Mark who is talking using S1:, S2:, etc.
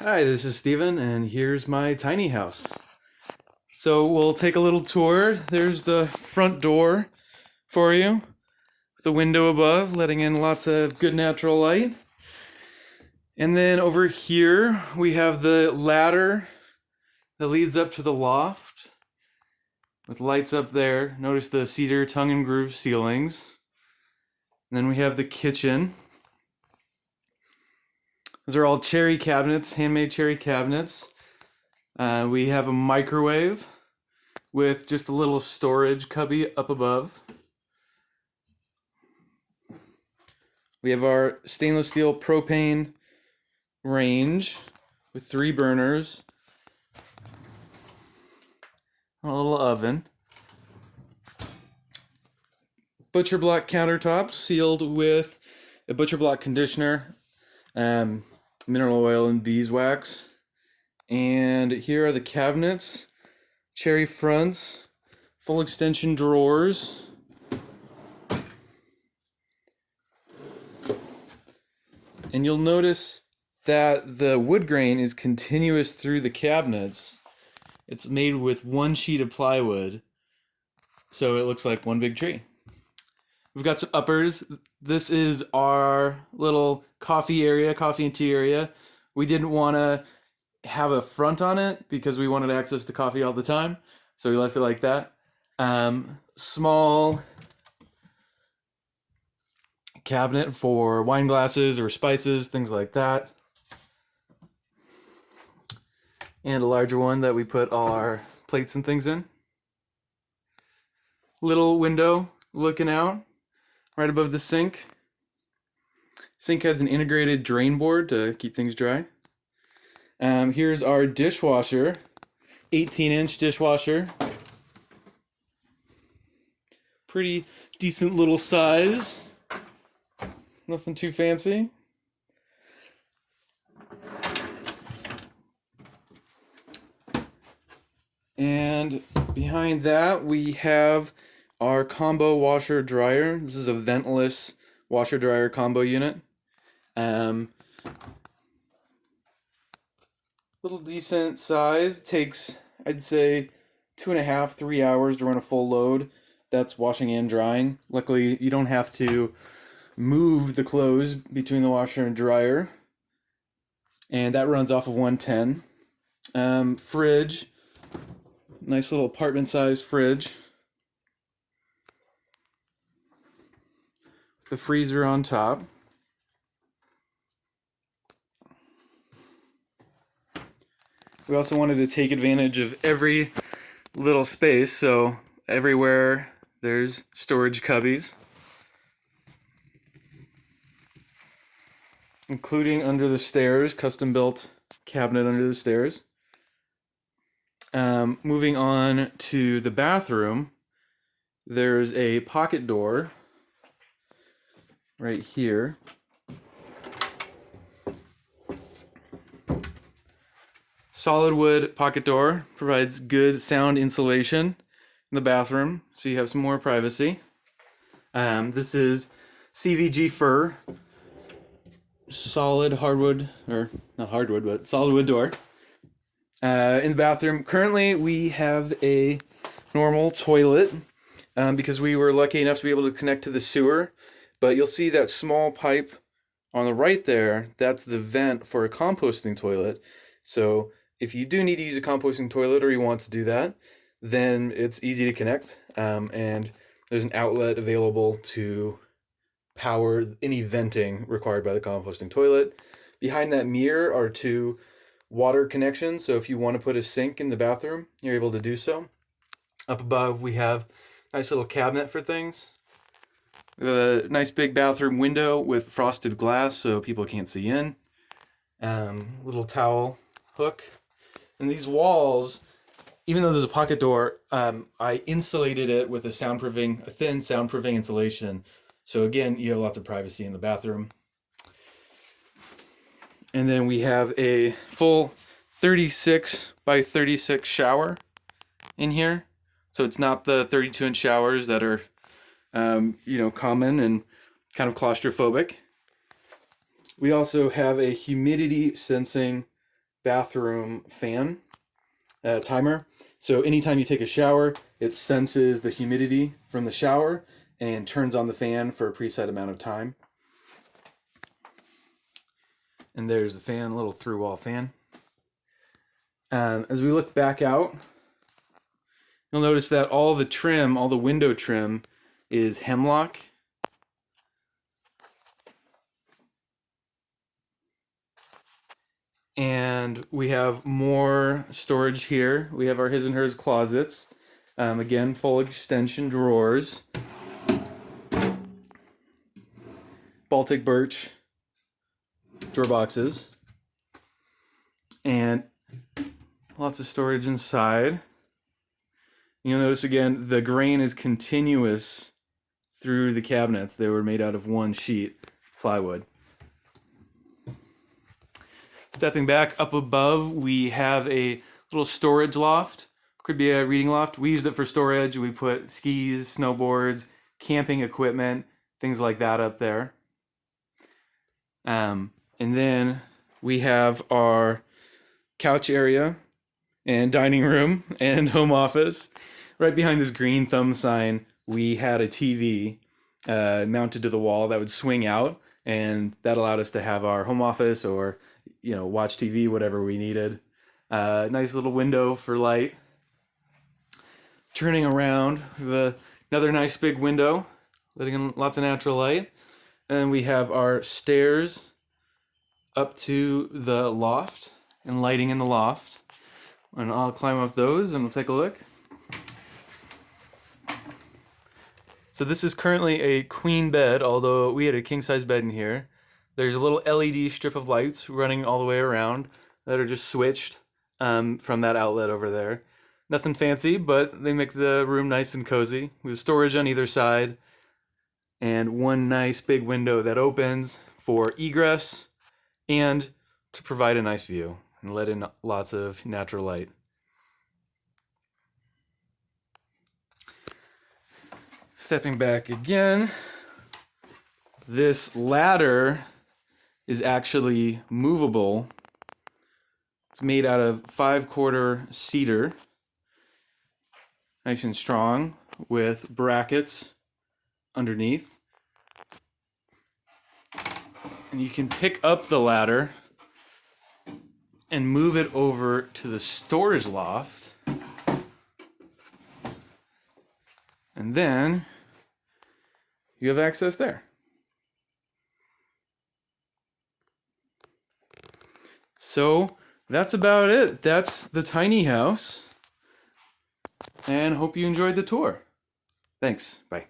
S1: Hi, this is Steven, and here's my tiny house. So we'll take a little tour. There's the front door for you, with the window above, letting in lots of good natural light. And then over here, we have the ladder that leads up to the loft, with lights up there. Notice the cedar tongue and groove ceilings. And then we have the kitchen. Those are all cherry cabinets, handmade cherry cabinets. We have a microwave with just a little storage cubby up above. We have our stainless steel propane range with 3 burners, a little oven. Butcher block countertops sealed with a butcher block conditioner, mineral oil, and beeswax. And here are the cabinets, cherry fronts, full extension drawers. And you'll notice that the wood grain is continuous through the cabinets. It's made with one sheet of plywood, so it looks like one big tree. We've got some uppers. This is our little coffee area, coffee and tea area. We didn't want to have a front on it because we wanted access to coffee all the time, so we left it like that. Small cabinet for wine glasses or spices, things like that. And a larger one that we put all our plates and things in. Little window looking out right above the sink. Sink has an integrated drain board to keep things dry. Here's our dishwasher, 18-inch dishwasher. Pretty decent little size. Nothing too fancy. And behind that we have our combo washer dryer. This is a ventless washer dryer combo unit. Little decent size. Takes, I'd say, 2.5, 3 hours to run a full load. That's washing and drying. Luckily, you don't have to move the clothes between the washer and dryer. And that runs off of 110. Fridge. Nice little apartment size fridge. The freezer on top. We also wanted to take advantage of every little space, so everywhere there's storage cubbies, including under the stairs, custom built cabinet under the stairs. Moving on to the bathroom, there's a pocket door right here. Solid wood pocket door provides good sound insulation in the bathroom, so you have some more privacy. This is CVG fir, solid hardwood, or not hardwood, but solid wood door. In the bathroom, currently we have a normal toilet because we were lucky enough to be able to connect to the sewer. But you'll see that small pipe on the right there, that's the vent for a composting toilet. So if you do need to use a composting toilet or you want to do that, then it's easy to connect. And there's an outlet available to power any venting required by the composting toilet. Behind that mirror are 2 water connections, so if you want to put a sink in the bathroom, you're able to do so. Up above, we have a nice little cabinet for things. We have a nice big bathroom window with frosted glass so people can't see in. Little towel hook. And these walls, even though there's a pocket door, I insulated it with a thin soundproofing insulation. So again, you have lots of privacy in the bathroom. And then we have a full 36 by 36 shower in here. So it's not the 32-inch showers that are, common and kind of claustrophobic. We also have a humidity sensing bathroom fan timer. So anytime you take a shower, it senses the humidity from the shower and turns on the fan for a preset amount of time. And there's the fan, a little through-wall fan. As we look back out, you'll notice that all the trim, all the window trim, is hemlock. And we have more storage here. We have our his and hers closets. Again, full extension drawers. Baltic birch drawer boxes. And lots of storage inside. You'll notice again, the grain is continuous through the cabinets. They were made out of one sheet plywood. Stepping back up above, we have a little storage loft. Could be a reading loft. We use it for storage. We put skis, snowboards, camping equipment, things like that up there. And then we have our couch area and dining room and home office. Right behind this green thumb sign, we had a TV mounted to the wall that would swing out, and that allowed us to have our home office or watch TV, whatever we needed. Nice little window for light. Turning around, we have another nice big window, letting in lots of natural light. And we have our stairs up to the loft and lighting in the loft. And I'll climb up those and we'll take a look. So this is currently a queen bed, although we had a king-size bed in here. There's a little LED strip of lights running all the way around that are just switched from that outlet over there. Nothing fancy, but they make the room nice and cozy. We have storage on either side and one nice big window that opens for egress and to provide a nice view and let in lots of natural light. Stepping back again, this ladder is actually movable. It's made out of 5/4 cedar, nice and strong, with brackets underneath. And you can pick up the ladder and move it over to the storage loft. And then you have access there. So that's about it. That's the tiny house. And hope you enjoyed the tour. Thanks. Bye.